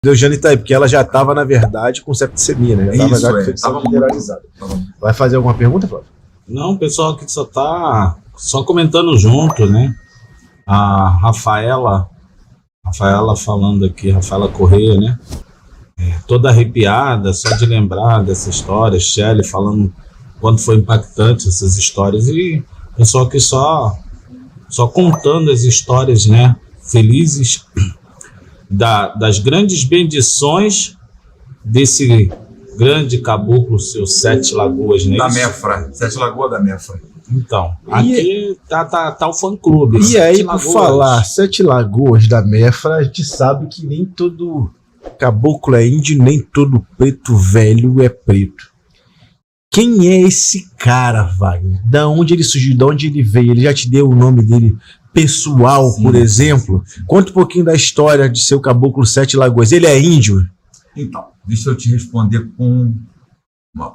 Eugênia tá aí, porque ela já estava, na verdade, com septicemia, né? Já estava mineralizada. Vai fazer alguma pergunta, Flávio? Não, o pessoal aqui só tá comentando junto, né? A Rafaela falando aqui, Rafaela Correia, né? Toda arrepiada, só de lembrar dessa história, Shelley falando quanto foi impactante essas histórias, e o pessoal aqui só contando as histórias, né? Felizes das grandes bendições desse grande caboclo, seu Sete Lagoas, né? Da Mefra, Sete Lagoas da Mefra. Então, aqui tá o fã-clube. E aí, por falar Sete Lagoas da Mefra, a gente sabe que nem todo caboclo é índio, nem todo preto velho é preto. Quem é esse cara, Wagner? Da onde ele surgiu? Da onde ele veio? Ele já te deu o nome dele pessoal, sim, por exemplo? Conta um pouquinho da história de seu caboclo Sete Lagoas. Ele é índio? Então, deixa eu te responder com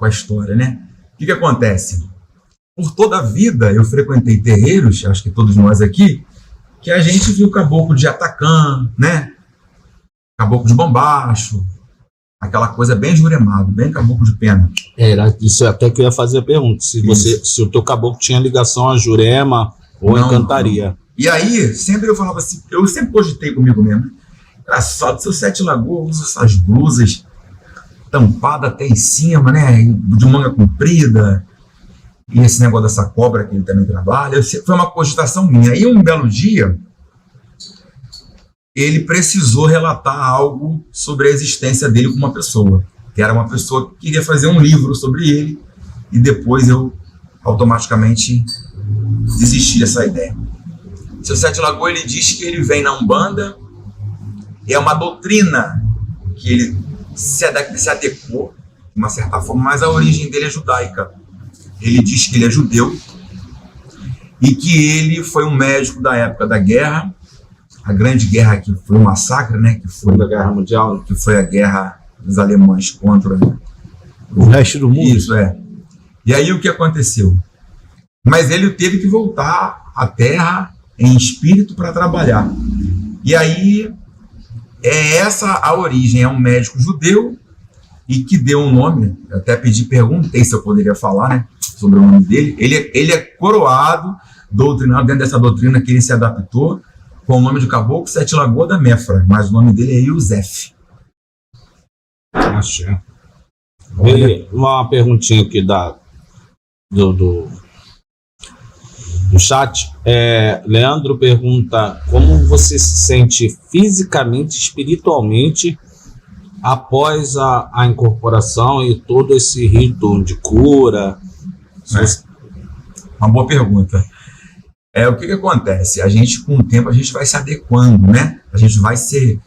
a história, né? O que acontece? Por toda a vida, eu frequentei terreiros, acho que todos nós aqui, que a gente viu caboclo de Atacã, né? Caboclo de Bombacho, aquela coisa bem juremado, bem caboclo de pena. Era isso até que eu ia fazer a pergunta, se o teu caboclo tinha ligação a Jurema ou a Encantaria. Não. E aí, sempre eu falava assim, eu sempre cogitei comigo mesmo, engraçado, seu Sete Lagoas usa essas blusas tampadas até em cima, né, de manga comprida, e esse negócio dessa cobra que ele também trabalha, foi uma cogitação minha. Aí um belo dia, ele precisou relatar algo sobre a existência dele com uma pessoa, que era uma pessoa que queria fazer um livro sobre ele, e depois eu automaticamente desisti dessa ideia. Seu Sete Lagoas, ele diz que ele vem na Umbanda, é uma doutrina que ele se adequou, de uma certa forma, mas a origem dele é judaica. Ele diz que ele é judeu e que ele foi um médico da época da guerra, a grande guerra que foi um massacre, né? Que foi a Guerra Mundial, que foi a guerra dos alemães contra o resto do mundo. Isso, é. E aí o que aconteceu? Mas ele teve que voltar à terra em espírito para trabalhar. E aí é essa a origem, é um médico judeu e que deu um nome, eu até perguntei se eu poderia falar, né, sobre o nome dele. Ele é coroado, doutrinado dentro dessa doutrina que ele se adaptou com o nome de caboclo Sete Lagoas da Mefra, mas o nome dele é Yosef. Achei. Uma perguntinha aqui do chat. Leandro pergunta como você se sente fisicamente, espiritualmente após a incorporação e todo esse rito de cura. Uma boa pergunta. O que acontece? A gente, com o tempo, a gente vai se adequando, né? A gente vai se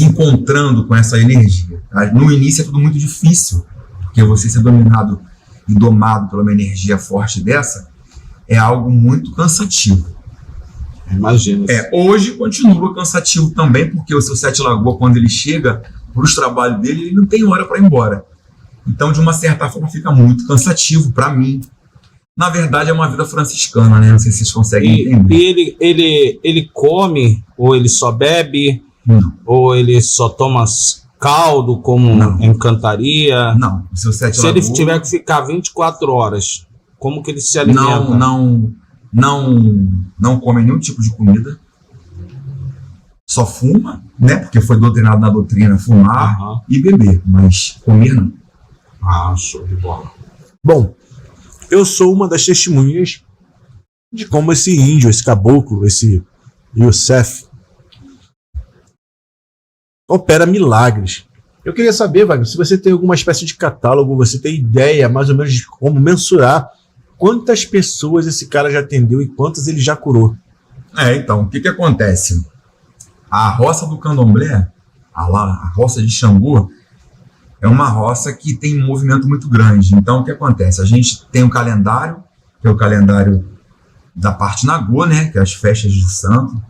encontrando com essa energia. No início é tudo muito difícil, porque você ser dominado e domado por uma energia forte dessa é algo muito cansativo. Imagina. Hoje continua cansativo também, porque o seu Sete Lagoas, quando ele chega para os trabalhos dele, ele não tem hora para ir embora. Então, de uma certa forma, fica muito cansativo para mim. Na verdade, é uma vida franciscana, né? Não sei se vocês conseguem entender. E ele come, ou ele só bebe, ou ele só toma caldo, como Encantaria? Não. O seu Sete Lagoas, ele tiver que ficar 24 horas, como que ele se alimenta? Não come nenhum tipo de comida. Só fuma, né? Porque foi doutrinado na doutrina fumar e beber, mas comer não. Show de bola. Bom, eu sou uma das testemunhas de como esse índio, esse caboclo, esse Yosef, opera milagres. Eu queria saber, Wagner, se você tem alguma espécie de catálogo, você tem ideia mais ou menos de como mensurar quantas pessoas esse cara já atendeu e quantas ele já curou. Então, o que acontece? A roça do Candomblé, a roça de Xangô, é uma roça que tem um movimento muito grande. Então, o que acontece? A gente tem o calendário, que é o calendário da parte Nagô, né? Que é as festas de santo.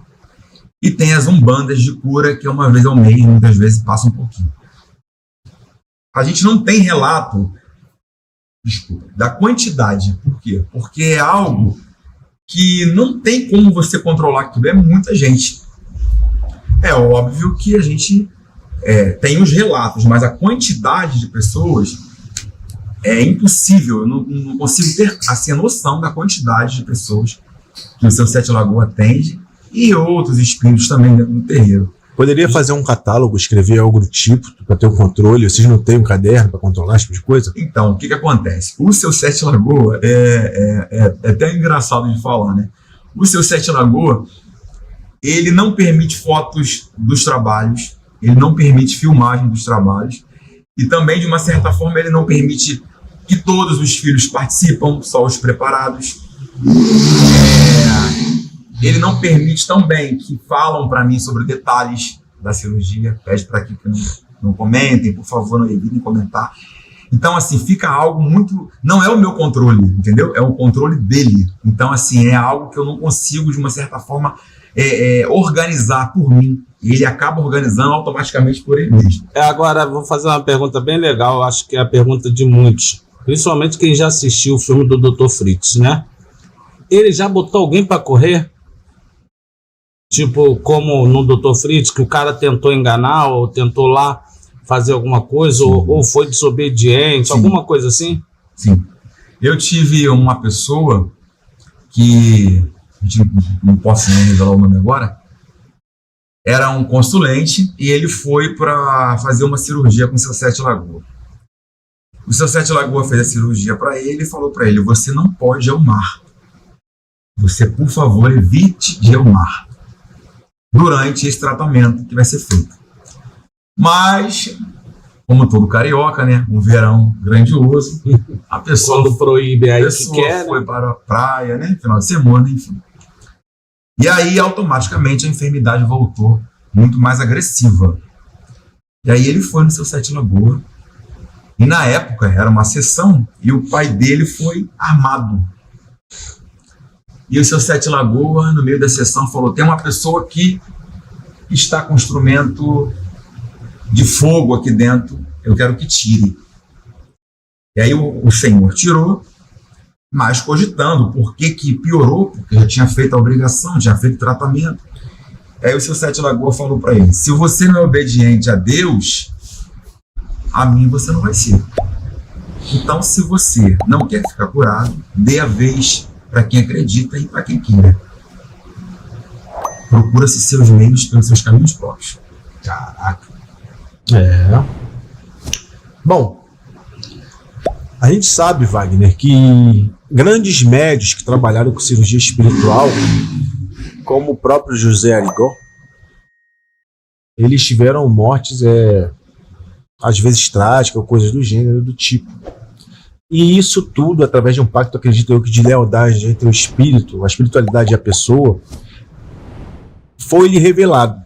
E tem as umbandas de cura, que é uma vez ao mês, muitas vezes passa um pouquinho. A gente não tem relato, da quantidade. Por quê? Porque é algo que não tem como você controlar, que é muita gente. É óbvio que a gente tem os relatos, mas a quantidade de pessoas é impossível. Eu não consigo ter assim, a noção da quantidade de pessoas que o seu Sete Lagoas atende e outros espíritos também dentro do terreiro. Poderia fazer um catálogo, escrever algo do tipo, para ter um controle? Vocês não têm um caderno para controlar esse tipo de coisa? Então, o que acontece? O seu Sete Lagoas é até engraçado de falar, né? O seu Sete Lagoas, ele não permite fotos dos trabalhos, ele não permite filmagem dos trabalhos, e também, de uma certa forma, ele não permite que todos os filhos participam, só os preparados. Ele não permite também que falam para mim sobre detalhes da cirurgia, pede para que não comentem, por favor, não evitem comentar. Então, assim, fica algo muito... Não é o meu controle, entendeu? É o controle dele. Então, assim, é algo que eu não consigo, de uma certa forma, organizar por mim. E ele acaba organizando automaticamente por ele mesmo. Agora, vou fazer uma pergunta bem legal, acho que é a pergunta de muitos, principalmente quem já assistiu o filme do Dr. Fritz, né? Ele já botou alguém para correr? Tipo, como no Dr. Fritz, que o cara tentou enganar ou tentou lá fazer alguma coisa, ou foi desobediente, alguma coisa assim? Sim. Eu tive uma pessoa que, a gente não posso nem revelar o nome agora, era um consulente e ele foi para fazer uma cirurgia com o seu Sete Lagoas. O seu Sete Lagoas fez a cirurgia para ele e falou para ele: você não pode ir ao mar. Você, por favor, evite de ir ao mar durante esse tratamento que vai ser feito. Mas, como todo carioca, né, um verão grandioso, a pessoa quando proíbe aí que quer, foi para a praia, né, final de semana, enfim. E aí, automaticamente, a enfermidade voltou muito mais agressiva. E aí ele foi no seu Sete Lagoas. E na época, era uma sessão, e o pai dele foi armado. E o seu Sete Lagoas, no meio da sessão, falou: tem uma pessoa que está com um instrumento de fogo aqui dentro, eu quero que tire. E aí o senhor tirou, mas cogitando por que piorou, porque já tinha feito a obrigação, tinha feito o tratamento. Aí o seu Sete Lagoas falou para ele: se você não é obediente a Deus, a mim você não vai ser. Então, se você não quer ficar curado, dê a vez para quem acredita e para quem queira. Procura-se seus meios pelos seus caminhos próprios. Caraca. Bom, a gente sabe, Wagner, que grandes médios que trabalharam com cirurgia espiritual, como o próprio José Arigó, eles tiveram mortes, às vezes trágicas, ou coisas do gênero, do tipo. E isso tudo através de um pacto, acredito eu, de lealdade entre o espírito, a espiritualidade e a pessoa, foi-lhe revelado,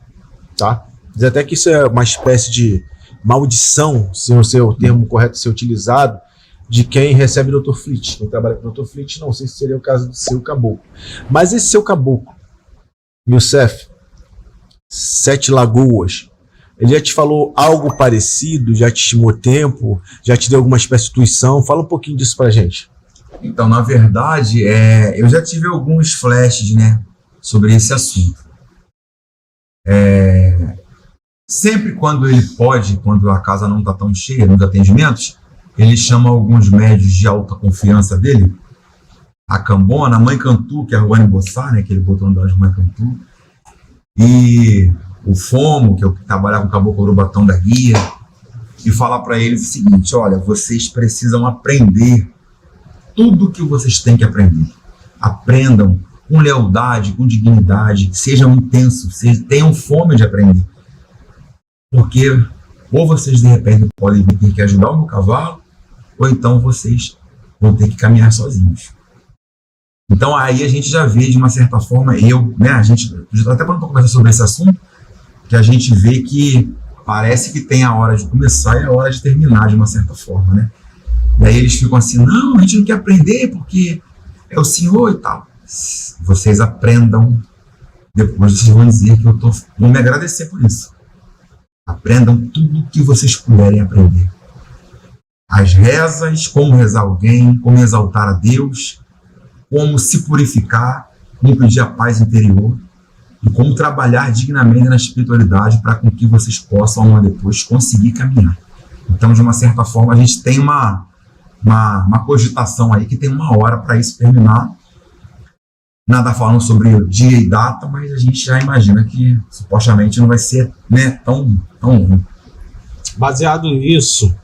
tá? Diz até que isso é uma espécie de maldição, se não ser o termo correto ser utilizado, de quem recebe o Dr. Fritz. Quem trabalha com o Dr. Fritz, não sei se seria o caso do seu caboclo. Mas esse seu caboclo, Youssef, Sete Lagoas, ele já te falou algo parecido? Já te estimou tempo? Já te deu alguma espécie de intuição? Fala um pouquinho disso pra gente. Então, na verdade, eu já tive alguns flashes, né, sobre esse assunto. Sempre quando ele pode, quando a casa não está tão cheia nos atendimentos, ele chama alguns médios de alta confiança dele, a Cambona, a Mãe Cantu, que é a Ruane Bossar, né, que ele botou no nome de Mãe Cantu, e o Fomo, que é o que trabalha com o Caboclo Urubatão da Guia, e falar para eles o seguinte: olha, vocês precisam aprender tudo o que vocês têm que aprender. Aprendam com lealdade, com dignidade, sejam intensos, tenham fome de aprender. Porque ou vocês de repente podem ter que ajudar o meu cavalo, ou então vocês vão ter que caminhar sozinhos. Então aí a gente já vê, de uma certa forma, a gente até para não conversar sobre esse assunto, que a gente vê que parece que tem a hora de começar e a hora de terminar, de uma certa forma, né? E aí eles ficam assim: não, a gente não quer aprender porque é o senhor e tal. Vocês aprendam, depois vocês vão dizer que vão me agradecer por isso. Aprendam tudo o que vocês puderem aprender. As rezas, como rezar alguém, como exaltar a Deus, como se purificar, como pedir a paz interior. e como trabalhar dignamente na espiritualidade para com que vocês possam, amanhã depois, conseguir caminhar. Então, de uma certa forma, a gente tem uma cogitação aí que tem uma hora para isso terminar. Nada falando sobre dia e data, mas a gente já imagina que supostamente não vai ser, né, tão ruim. Baseado nisso,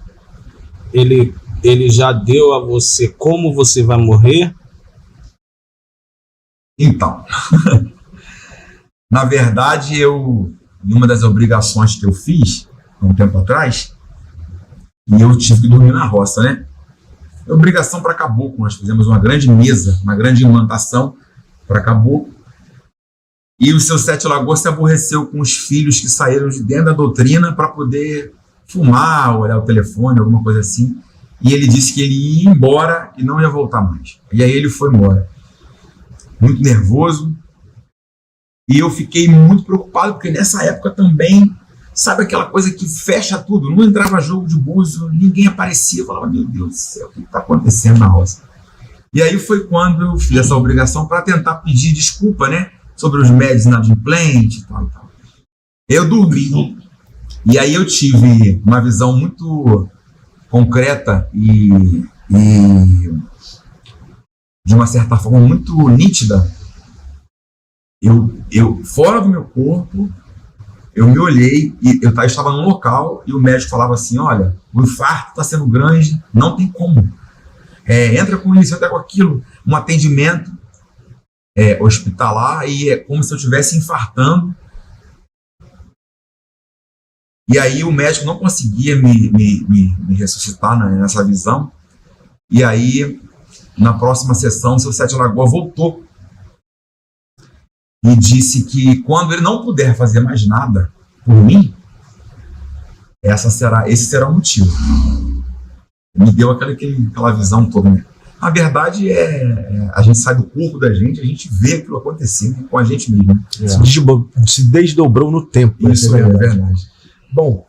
ele já deu a você como você vai morrer? Então, na verdade, em uma das obrigações que eu fiz, há um tempo atrás, e eu tive que dormir na roça, né? Obrigação para caboclo, nós fizemos uma grande mesa, uma grande implantação para caboclo, e o seu Sete Lagoas se aborreceu com os filhos que saíram de dentro da doutrina para poder fumar, olhar o telefone, alguma coisa assim, e ele disse que ele ia embora e não ia voltar mais. E aí ele foi embora, muito nervoso, e eu fiquei muito preocupado, porque nessa época também, sabe aquela coisa que fecha tudo, não entrava jogo de búzio, ninguém aparecia, eu falava, meu Deus do céu, o que está acontecendo na roça? E aí foi quando eu fiz essa obrigação para tentar pedir desculpa, né, sobre os médios inadimplentes e tal e tal. Eu dormi, e aí eu tive uma visão muito concreta e de uma certa forma muito nítida. Eu fora do meu corpo, eu me olhei e eu estava num local e o médico falava assim, olha, o infarto está sendo grande, não tem como. Entra com isso, entra com aquilo, um atendimento hospitalar e é como se eu estivesse infartando. E aí o médico não conseguia me ressuscitar nessa visão. E aí, na próxima sessão, o seu Sete Lagoas voltou e disse que quando ele não puder fazer mais nada por mim, esse será o motivo. Me deu aquela visão toda. Né? A verdade a gente sai do corpo da gente, a gente vê aquilo acontecendo com a gente mesmo. Né? Se desdobrou no tempo. Isso é verdade. Bom,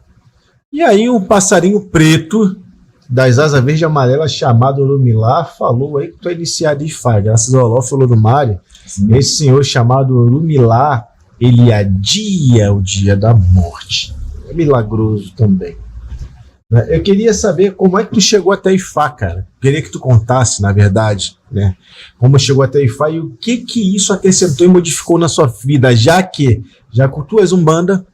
e aí um passarinho preto das asas verde e amarela chamado Orumilá falou aí que tu é iniciado em Ifá, graças ao Olófilo do Mário. Esse senhor chamado Orumilá, ele adia o dia da morte. É milagroso também. Eu queria saber como é que tu chegou até Ifá, cara. Queria que tu contasse, na verdade, né? Como chegou até Ifá e o que isso acrescentou e modificou na sua vida, já que tu és Umbanda,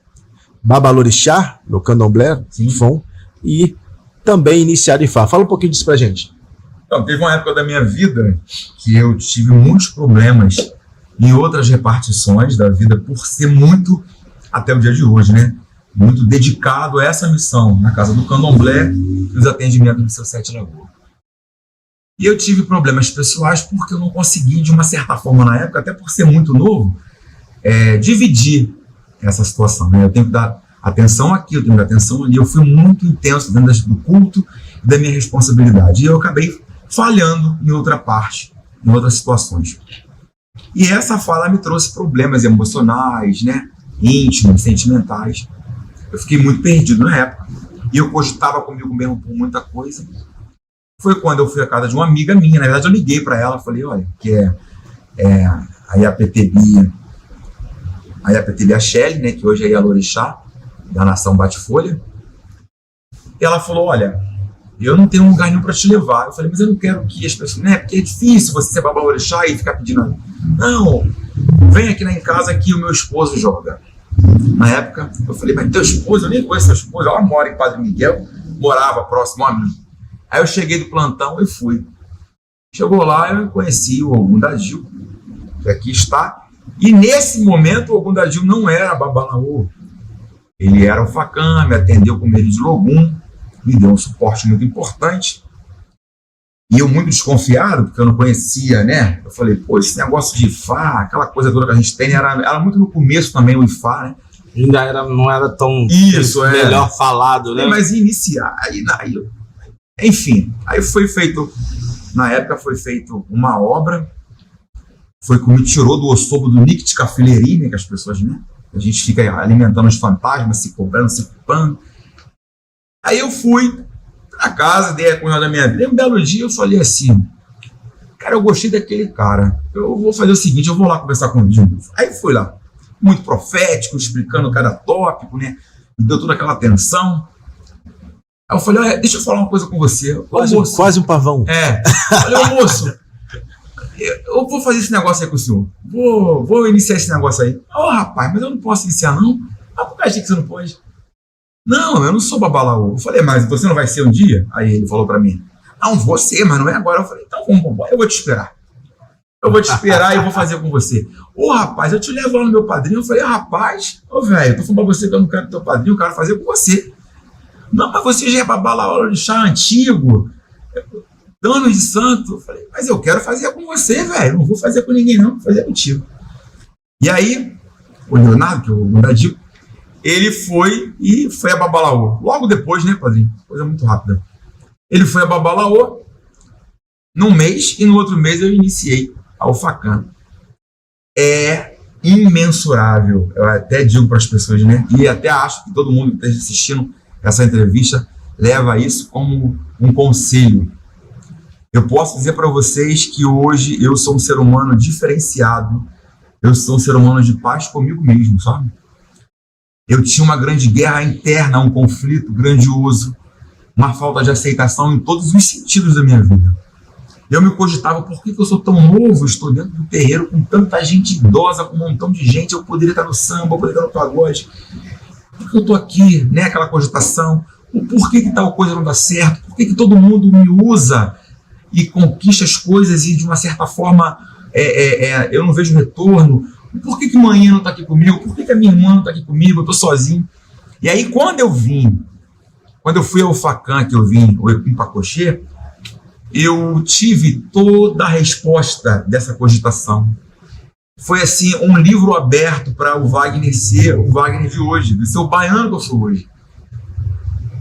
Babalorixá, no Candomblé, Fon, e também iniciado em Ifá. Fala um pouquinho disso pra gente. Então, teve uma época da minha vida que eu tive muitos problemas em outras repartições da vida por ser muito, até o dia de hoje, né? Muito dedicado a essa missão na casa do Candomblé e os atendimentos do seu Sete Lagoas. E eu tive problemas pessoais porque eu não consegui, de uma certa forma na época, até por ser muito novo, dividir essa situação, né? Eu tenho que dar atenção aqui, eu tenho que dar atenção ali. Eu fui muito intenso dentro do culto e da minha responsabilidade. E eu acabei falhando em outra parte, em outras situações. E essa fala me trouxe problemas emocionais, né? Íntimos, sentimentais. Eu fiquei muito perdido na época. E eu cogitava comigo mesmo por muita coisa. Foi quando eu fui à casa de uma amiga minha. Na verdade, eu liguei para ela, falei, olha, que a IAPTB, a Shelly, né, que hoje é a Ialorixá, da nação Bate-Folha. E ela falou, olha, eu não tenho um lugar nenhum para te levar. Eu falei, mas eu não quero que as pessoas... Né, porque é difícil você ser Babalorixá e ficar pedindo... Não, vem aqui em casa que o meu esposo joga. Na época, eu falei, mas teu esposo, eu nem conheço sua esposa, ela mora em Padre Miguel, morava próximo a mim. Aí eu cheguei do plantão e fui. Chegou lá, eu conheci o Ogum da Gil, que aqui está, e nesse momento o Ogum da Gil não era Babalaô, ele era o Facã, me atendeu com medo de Logum, me deu um suporte muito importante, e eu muito desconfiado, porque eu não conhecia, né? Eu falei, pô, esse negócio de Ifá, aquela coisa toda que a gente tem, era muito no começo também o Ifá, né? Ainda não era tão melhor falado, né? Mas iniciar, enfim, aí foi feito, na época foi feito uma obra, foi que me tirou do ossobo do Nikt Cafileri, né, que as pessoas, né? A gente fica alimentando os fantasmas, se cobrando, se culpando. Aí eu fui pra casa, dei a cunhada da minha vida. E um belo dia eu falei assim, cara, eu gostei daquele cara. Eu vou fazer o seguinte, eu vou lá conversar com ele de novo. Aí fui lá. muito profético, explicando cada tópico, né? Me deu toda aquela atenção. Aí eu falei, olha, deixa eu falar uma coisa com você. Quase um pavão. Falei, ô moço, eu vou fazer esse negócio aí com o senhor. Vou iniciar esse negócio aí. Rapaz, mas eu não posso iniciar, não. Por que achei que você não pode? Não, eu não sou babalaô. Eu falei, mas você não vai ser um dia? Aí ele falou pra mim, não, vou ser, mas não é agora. Eu falei, então vamos, eu vou te esperar. Eu vou te esperar e vou fazer com você. Rapaz, eu te levo lá no meu padrinho. Eu falei, rapaz, velho, eu tô falando pra você que eu não quero teu padrinho, eu quero fazer com você. Não, mas você já é babalaô de chá antigo, dano de santo. Eu falei, mas eu quero fazer com você, velho. Não vou fazer com ninguém, não, vou fazer contigo. E aí, o Leonardo, que é o Muradico, ele foi a babalaô. Logo depois, né, padrinho? Coisa muito rápida. Ele foi a babalaô num mês e no outro mês eu iniciei a UFACAN. É imensurável. Eu até digo para as pessoas, né? E até acho que todo mundo que esteja assistindo essa entrevista leva isso como um conselho. Eu posso dizer para vocês que hoje eu sou um ser humano diferenciado. Eu sou um ser humano de paz comigo mesmo, sabe? Eu tinha uma grande guerra interna, um conflito grandioso, uma falta de aceitação em todos os sentidos da minha vida. Eu me cogitava, por que eu sou tão novo? Estou dentro do terreiro com tanta gente idosa, com um montão de gente, eu poderia estar no samba, eu poderia estar no pagode. Por que eu estou aqui, né? Aquela cogitação. Por que tal coisa não dá certo? Por que todo mundo me usa e conquista as coisas e de uma certa forma eu não vejo retorno? Por que manhã não está aqui comigo? Por que a minha irmã não está aqui comigo? Eu estou sozinho. E aí, quando eu fui ao UFACAN, que eu vim, o Epim Pacochê, eu tive toda a resposta dessa cogitação. Foi assim, um livro aberto para o Wagner ser o Wagner de hoje, de ser o baiano que eu sou hoje.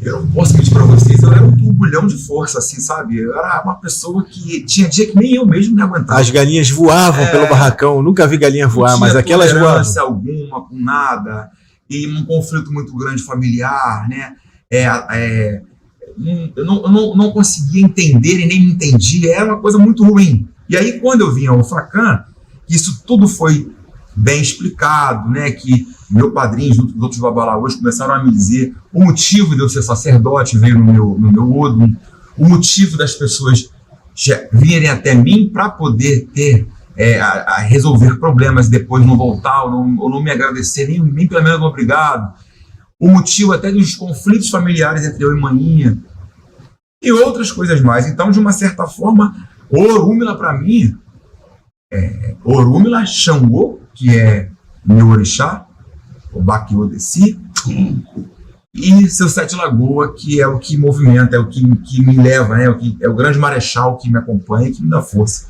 Eu não posso mentir para vocês, eu era um turbulhão de força, assim, sabe? Eu era uma pessoa que tinha dia que nem eu mesmo me aguentava. As galinhas voavam pelo barracão, nunca vi galinha voar, mas aquelas voavam. Não tinha alguma, com nada, e um conflito muito grande familiar, né? Eu não conseguia entender e nem me entendia, era uma coisa muito ruim. E aí, quando eu vim ao UFACAN, isso tudo foi bem explicado, né? Que meu padrinho, junto com os outros babalaôs, começaram a me dizer o motivo de eu ser sacerdote, veio no meu odum, o motivo das pessoas virem até mim para poder ter, a resolver problemas e depois não voltar ou não me agradecer, nem pelo menos obrigado. O motivo até dos conflitos familiares entre eu e maninha e outras coisas mais. Então, de uma certa forma, Orúmila para mim, Orúmila, Xangô, que é meu orixá, o Baquiô Desci, e seu Sete Lagoa, que é o que movimenta, é o que me leva, né? É o grande marechal que me acompanha, que me dá força.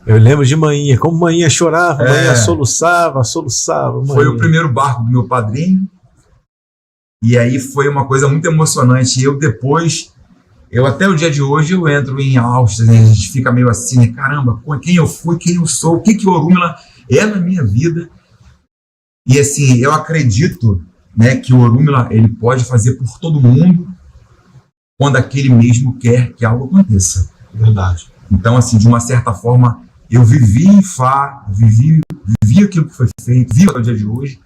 Eu lembro de manhinha, como manhinha chorava, manhinha soluçava. Manhinha. Foi o primeiro barco do meu padrinho, e aí foi uma coisa muito emocionante. Eu até o dia de hoje, eu entro em Áustria, né? A gente fica meio assim, né? Caramba, quem eu fui, quem eu sou, o que o Orúmila é na minha vida. E assim, eu acredito, né, que o Orúmila, ele pode fazer por todo mundo quando aquele mesmo quer que algo aconteça. Verdade. Então, assim, de uma certa forma, eu vivi aquilo que foi feito, vivo até o dia de hoje,